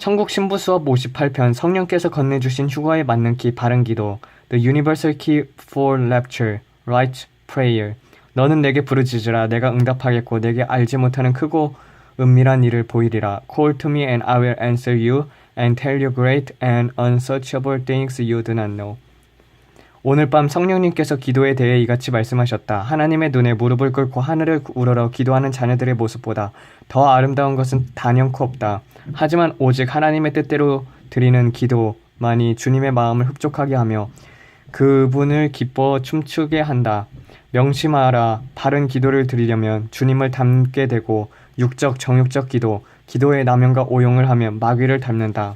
천국 신부 수업 58편 성령께서 건네주신 휴거에 맞는 기 바른 기도 The Universal Key for Rapture Right Prayer 너는 내게 부르짖으라 내가 응답하겠고 내게 알지 못하는 크고 은밀한 일을 보이리라 Call to me and I will answer you and tell you great and unsearchable things you do not know 오늘 밤 성령님께서 기도에 대해 이같이 말씀하셨다. 하나님의 눈에 무릎을 꿇고 하늘을 우러러 기도하는 자녀들의 모습보다 더 아름다운 것은 단연코 없다. 하지만 오직 하나님의 뜻대로 드리는 기도만이 주님의 마음을 흡족하게 하며 그분을 기뻐 춤추게 한다. 명심하라. 바른 기도를 드리려면 주님을 닮게 되고 육적, 정욕적 기도의 남용과 오용을 하면 마귀를 닮는다.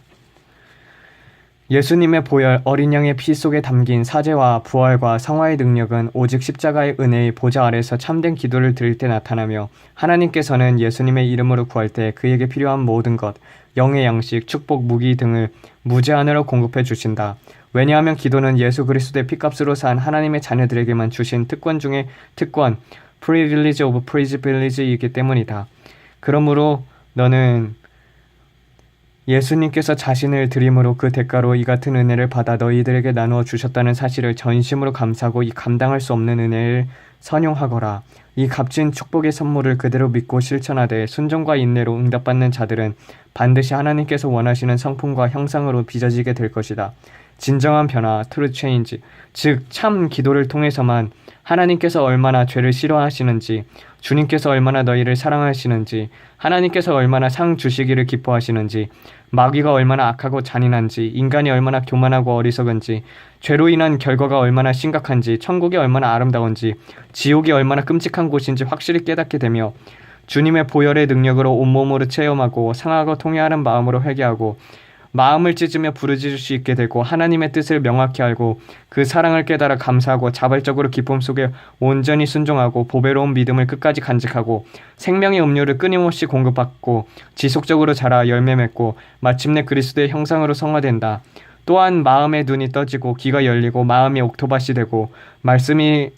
예수님의 보혈 어린 양의 피 속에 담긴 사죄와 부활과 성화의 능력은 오직 십자가의 은혜의 보좌 아래서 참된 기도를 드릴 때 나타나며 하나님께서는 예수님의 이름으로 구할 때 그에게 필요한 모든 것, 영의 양식, 축복, 무기 등을 무제한으로 공급해 주신다. 왜냐하면 기도는 예수 그리스도의 피값으로 산 하나님의 자녀들에게만 주신 특권 중의 특권, privilege of privilege이기 때문이다. 그러므로 너는 예수님께서 자신을 드림으로 그 대가로 이 같은 은혜를 받아 너희들에게 나누어 주셨다는 사실을 전심으로 감사하고 이 감당할 수 없는 은혜를 선용하거라. 이 값진 축복의 선물을 그대로 믿고 실천하되 순종과 인내로 응답받는 자들은 반드시 하나님께서 원하시는 성품과 형상으로 빚어지게 될 것이다. 진정한 변화, true change, 즉 참 기도를 통해서만 하나님께서 얼마나 죄를 싫어하시는지, 주님께서 얼마나 너희를 사랑하시는지, 하나님께서 얼마나 상 주시기를 기뻐하시는지, 마귀가 얼마나 악하고 잔인한지, 인간이 얼마나 교만하고 어리석은지, 죄로 인한 결과가 얼마나 심각한지, 천국이 얼마나 아름다운지, 지옥이 얼마나 끔찍한 곳인지 확실히 깨닫게 되며 주님의 보혈의 능력으로 온몸으로 체험하고 상하고 통회하는 마음으로 회개하고 마음을 찢으며 부르짖을 수 있게 되고 하나님의 뜻을 명확히 알고 그 사랑을 깨달아 감사하고 자발적으로 기쁨 속에 온전히 순종하고 보배로운 믿음을 끝까지 간직하고 생명의 음료를 끊임없이 공급받고 지속적으로 자라 열매 맺고 마침내 그리스도의 형상으로 성화된다. 또한 마음의 눈이 떠지고 귀가 열리고 마음이 옥토밭이 되고 말씀이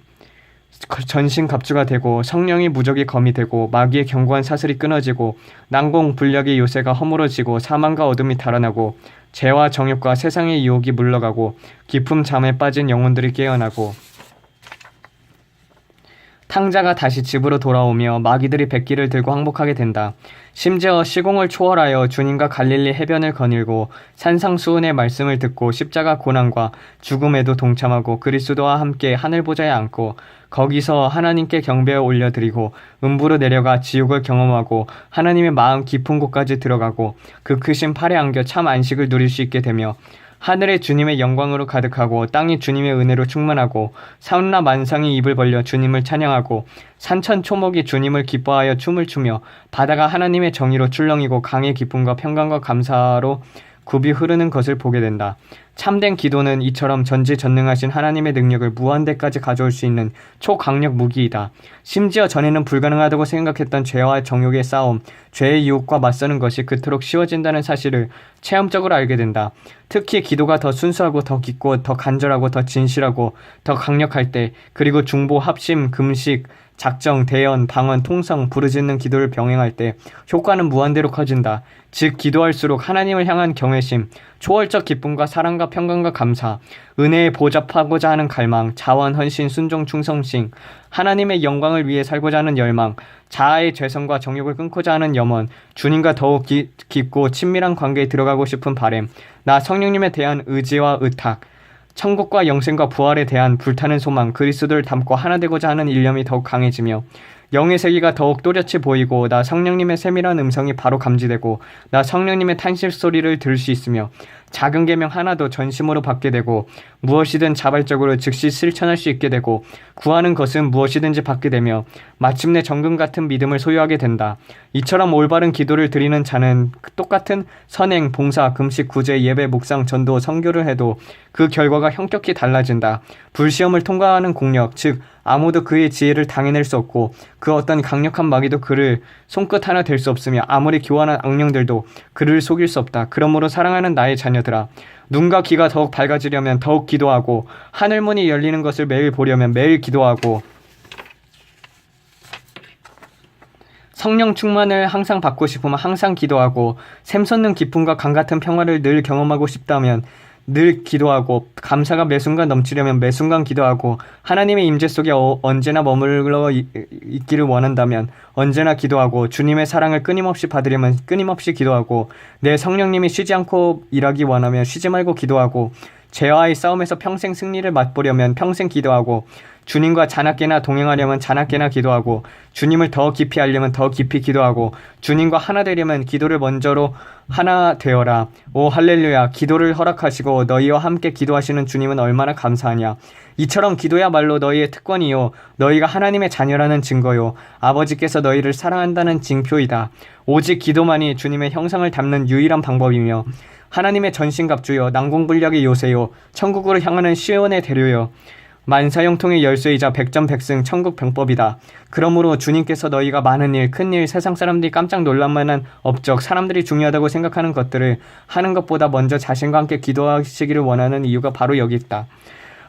전신갑주가 되고 성령이 무적이 검이 되고 마귀의 견고한 사슬이 끊어지고 난공 불력의 요새가 허물어지고 사망과 어둠이 달아나고 죄와 정욕과 세상의 유혹이 물러가고 깊은 잠에 빠진 영혼들이 깨어나고 탕자가 다시 집으로 돌아오며 마귀들이 백기를 들고 항복하게 된다. 심지어 시공을 초월하여 주님과 갈릴리 해변을 거닐고 산상수훈의 말씀을 듣고 십자가 고난과 죽음에도 동참하고 그리스도와 함께 하늘 보좌에 앉고 거기서 하나님께 경배에 올려드리고 음부로 내려가 지옥을 경험하고 하나님의 마음 깊은 곳까지 들어가고 그 크신 팔에 안겨 참 안식을 누릴 수 있게 되며 하늘에 주님의 영광으로 가득하고 땅이 주님의 은혜로 충만하고 사운나 만상이 입을 벌려 주님을 찬양하고 산천 초목이 주님을 기뻐하여 춤을 추며 바다가 하나님의 정의로 출렁이고 강의 기쁨과 평강과 감사로 굽이 흐르는 것을 보게 된다. 참된 기도는 이처럼 전지전능하신 하나님의 능력을 무한대까지 가져올 수 있는 초강력 무기이다. 심지어 전에는 불가능하다고 생각했던 죄와 정욕의 싸움, 죄의 유혹과 맞서는 것이 그토록 쉬워진다는 사실을 체험적으로 알게 된다. 특히 기도가 더 순수하고 더 깊고 더 간절하고 더 진실하고 더 강력할 때, 그리고 중보, 합심, 금식, 작정, 대연, 방언, 통성, 부르짖는 기도를 병행할 때 효과는 무한대로 커진다. 즉 기도할수록 하나님을 향한 경외심, 초월적 기쁨과 사랑과 평강과 감사, 은혜에 보답하고자 하는 갈망, 자원, 헌신, 순종, 충성심, 하나님의 영광을 위해 살고자 하는 열망, 자아의 죄성과 정욕을 끊고자 하는 염원, 주님과 더욱 깊고 친밀한 관계에 들어가고 싶은 바램, 나 성령님에 대한 의지와 의탁, 천국과 영생과 부활에 대한 불타는 소망, 그리스도를 닮고 하나 되고자 하는 일념이 더욱 강해지며 영의 세계가 더욱 또렷이 보이고 나 성령님의 세밀한 음성이 바로 감지되고 나 성령님의 탄식 소리를 들을 수 있으며 작은 계명 하나도 전심으로 받게 되고 무엇이든 자발적으로 즉시 실천할 수 있게 되고 구하는 것은 무엇이든지 받게 되며 마침내 정금 같은 믿음을 소유하게 된다. 이처럼 올바른 기도를 드리는 자는 똑같은 선행, 봉사, 금식, 구제, 예배, 묵상, 전도, 선교를 해도 그 결과가 형격히 달라진다. 불시험을 통과하는 공력, 즉 아무도 그의 지혜를 당해낼 수 없고 그 어떤 강력한 마귀도 그를 손끝 하나 댈 수 없으며 아무리 교활한 악령들도 그를 속일 수 없다. 그러므로 사랑하는 나의 자녀들아, 눈과 귀가 더욱 밝아지려면 더욱 기도하고 하늘문이 열리는 것을 매일 보려면 매일 기도하고 성령 충만을 항상 받고 싶으면 항상 기도하고 샘솟는 기쁨과 강같은 평화를 늘 경험하고 싶다면 늘 기도하고 감사가 매순간 넘치려면 매순간 기도하고 하나님의 임재 속에 언제나 머물러 있기를 원한다면 언제나 기도하고 주님의 사랑을 끊임없이 받으려면 끊임없이 기도하고 내 성령님이 쉬지 않고 일하기 원하면 쉬지 말고 기도하고 죄와의 싸움에서 평생 승리를 맛보려면 평생 기도하고 주님과 자나깨나 동행하려면 자나깨나 기도하고 주님을 더 깊이 알려면 더 깊이 기도하고 주님과 하나 되려면 기도를 먼저로 하나 되어라. 오 할렐루야. 기도를 허락하시고 너희와 함께 기도하시는 주님은 얼마나 감사하냐. 이처럼 기도야말로 너희의 특권이요 너희가 하나님의 자녀라는 증거요 아버지께서 너희를 사랑한다는 징표이다. 오직 기도만이 주님의 형상을 담는 유일한 방법이며 하나님의 전신갑주요 난공불락의 요새요 천국으로 향하는 시온의 대로요 만사형통의 열쇠이자 백전백승 천국 병법이다. 그러므로 주님께서 너희가 많은 일, 큰 일, 세상 사람들이 깜짝 놀랄만한 업적, 사람들이 중요하다고 생각하는 것들을 하는 것보다 먼저 자신과 함께 기도하시기를 원하는 이유가 바로 여기 있다.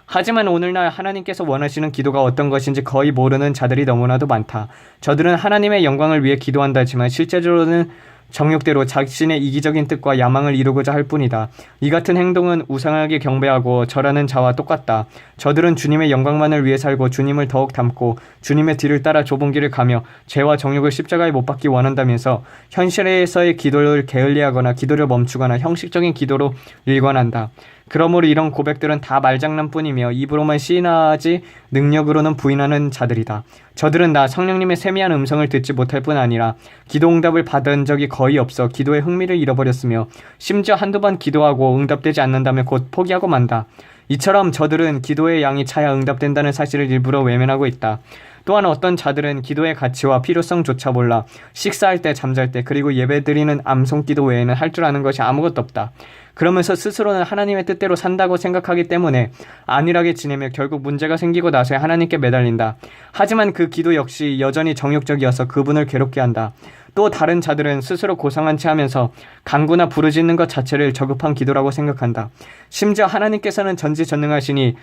하지만 오늘날 하나님께서 원하시는 기도가 어떤 것인지 거의 모르는 자들이 너무나도 많다. 저들은 하나님의 영광을 위해 기도한다지만 실제로는 정욕대로 자신의 이기적인 뜻과 야망을 이루고자 할 뿐이다. 이 같은 행동은 우상하게 경배하고 절하는 자와 똑같다. 저들은 주님의 영광만을 위해 살고 주님을 더욱 닮고 주님의 뒤를 따라 좁은 길을 가며 죄와 정욕을 십자가에 못 박기 원한다면서 현실에서의 기도를 게을리하거나 기도를 멈추거나 형식적인 기도로 일관한다. 그러므로 이런 고백들은 다 말장난뿐이며 입으로만 시인하지 능력으로는 부인하는 자들이다. 저들은 나 성령님의 세미한 음성을 듣지 못할 뿐 아니라 기도 응답을 받은 적이 거의 없어 기도에 흥미를 잃어버렸으며 심지어 한두 번 기도하고 응답되지 않는다면 곧 포기하고 만다. 이처럼 저들은 기도의 양이 차야 응답된다는 사실을 일부러 외면하고 있다. 또한 어떤 자들은 기도의 가치와 필요성조차 몰라 식사할 때 잠잘 때 그리고 예배드리는 암송기도 외에는 할 줄 아는 것이 아무것도 없다. 그러면서 스스로는 하나님의 뜻대로 산다고 생각하기 때문에 안일하게 지내며 결국 문제가 생기고 나서야 하나님께 매달린다. 하지만 그 기도 역시 여전히 정욕적이어서 그분을 괴롭게 한다. 또 다른 자들은 스스로 고상한 채 하면서 간구나 부르짖는 것 자체를 저급한 기도라고 생각한다. 심지어 하나님께서는 전지전능하시니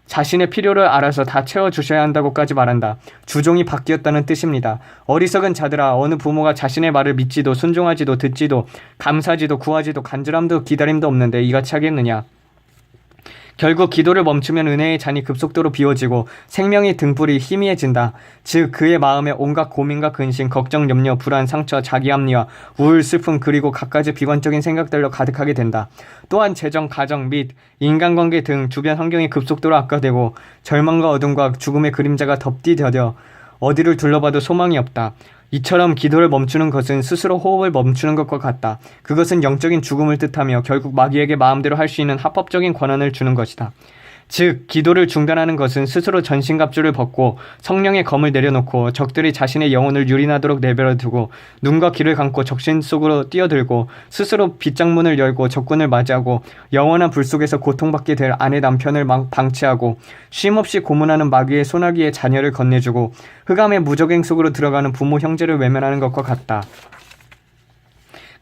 자신의 필요를 알아서 다 채워주셔야 한다고까지 말한다. 주종이 바뀌었다는 뜻입니다. 어리석은 자들아, 어느 부모가 자신의 말을 믿지도 순종하지도 듣지도 감사하지도 구하지도 간절함도 기다림도 없는데 이같이 하겠느냐. 결국 기도를 멈추면 은혜의 잔이 급속도로 비워지고 생명의 등불이 희미해진다. 즉 그의 마음에 온갖 고민과 근심, 걱정, 염려, 불안, 상처, 자기 합리화, 우울, 슬픔 그리고 갖가지 비관적인 생각들로 가득하게 된다. 또한 재정, 가정 및 인간관계 등 주변 환경이 급속도로 악화되고 절망과 어둠과 죽음의 그림자가 덮디뎌져 어디를 둘러봐도 소망이 없다. 이처럼 기도를 멈추는 것은 스스로 호흡을 멈추는 것과 같다. 그것은 영적인 죽음을 뜻하며 결국 마귀에게 마음대로 할 수 있는 합법적인 권한을 주는 것이다. 즉 기도를 중단하는 것은 스스로 전신갑주를 벗고 성령의 검을 내려놓고 적들이 자신의 영혼을 유린하도록 내버려두고 눈과 귀를 감고 적신 속으로 뛰어들고 스스로 빗장문을 열고 적군을 맞이하고 영원한 불 속에서 고통받게 될 아내 남편을 방치하고 쉼없이 고문하는 마귀의 소나기의 자녀를 건네주고 흑암의 무적행 속으로 들어가는 부모 형제를 외면하는 것과 같다.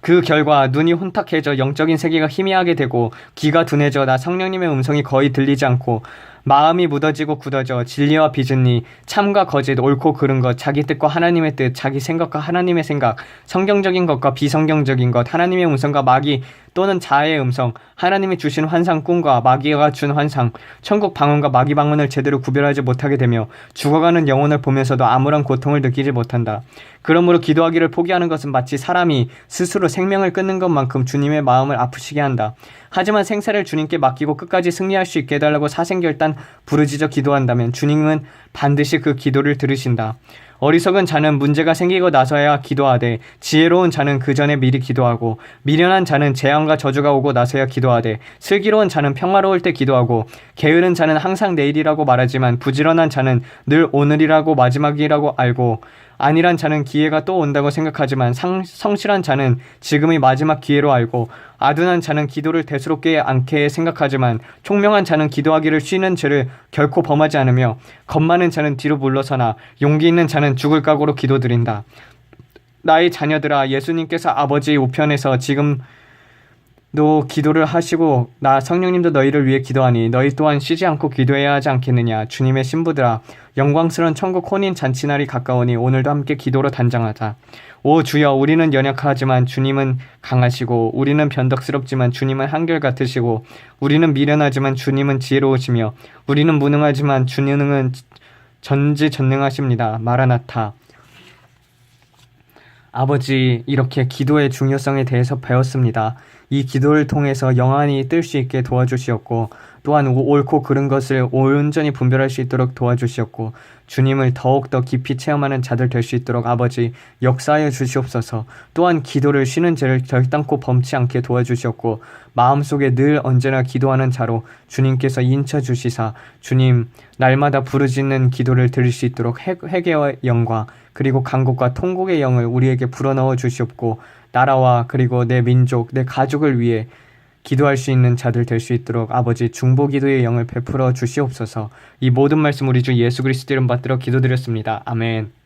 그 결과 눈이 혼탁해져 영적인 세계가 희미하게 되고 귀가 둔해져 나 성령님의 음성이 거의 들리지 않고 마음이 묻어지고 굳어져 진리와 비진리, 참과 거짓, 옳고 그른 것, 자기 뜻과 하나님의 뜻, 자기 생각과 하나님의 생각, 성경적인 것과 비성경적인 것, 하나님의 음성과 마귀 또는 자아의 음성, 하나님이 주신 환상 꿈과 마귀가 준 환상, 천국 방언과 마귀 방언을 제대로 구별하지 못하게 되며 죽어가는 영혼을 보면서도 아무런 고통을 느끼지 못한다. 그러므로 기도하기를 포기하는 것은 마치 사람이 스스로 생명을 끊는 것만큼 주님의 마음을 아프시게 한다. 하지만 생사를 주님께 맡기고 끝까지 승리할 수 있게 해달라고 사생결단 부르짖어 기도한다면 주님은 반드시 그 기도를 들으신다. 어리석은 자는 문제가 생기고 나서야 기도하되 지혜로운 자는 그 전에 미리 기도하고 미련한 자는 재앙과 저주가 오고 나서야 기도하되 슬기로운 자는 평화로울 때 기도하고 게으른 자는 항상 내일이라고 말하지만 부지런한 자는 늘 오늘이라고 마지막이라고 알고 안일한 자는 기회가 또 온다고 생각하지만 성실한 자는 지금이 마지막 기회로 알고 아둔한 자는 기도를 대수롭게 않게 생각하지만 총명한 자는 기도하기를 쉬는 죄를 결코 범하지 않으며 겁 많은 자는 뒤로 물러서나 용기 있는 자는 죽을 각오로 기도드린다. 나의 자녀들아, 예수님께서 아버지의 우편에서 지금 너 기도를 하시고 나 성령님도 너희를 위해 기도하니 너희 또한 쉬지 않고 기도해야 하지 않겠느냐. 주님의 신부들아, 영광스러운 천국 혼인 잔치날이 가까우니 오늘도 함께 기도로 단장하자. 오 주여, 우리는 연약하지만 주님은 강하시고, 우리는 변덕스럽지만 주님은 한결같으시고, 우리는 미련하지만 주님은 지혜로우시며, 우리는 무능하지만 주님은 전지전능하십니다. 마라나타. 아버지, 이렇게 기도의 중요성에 대해서 배웠습니다. 이 기도를 통해서 영안이 뜰 수 있게 도와주시었고, 또한 옳고 그른 것을 온전히 분별할 수 있도록 도와주시었고, 주님을 더욱더 깊이 체험하는 자들 될 수 있도록 아버지 역사하여 주시옵소서. 또한 기도를 쉬는 죄를 결단코 범치 않게 도와주시었고, 마음속에 늘 언제나 기도하는 자로 주님께서 인쳐 주시사 주님 날마다 부르짖는 기도를 들을 수 있도록 회개와 영과 그리고 간곡과 통곡의 영을 우리에게 불어넣어 주시옵고, 나라와 그리고 내 민족, 내 가족을 위해 기도할 수 있는 자들 될 수 있도록 아버지 중보기도의 영을 베풀어 주시옵소서. 이 모든 말씀 우리 주 예수 그리스도 이름 받들어 기도드렸습니다. 아멘.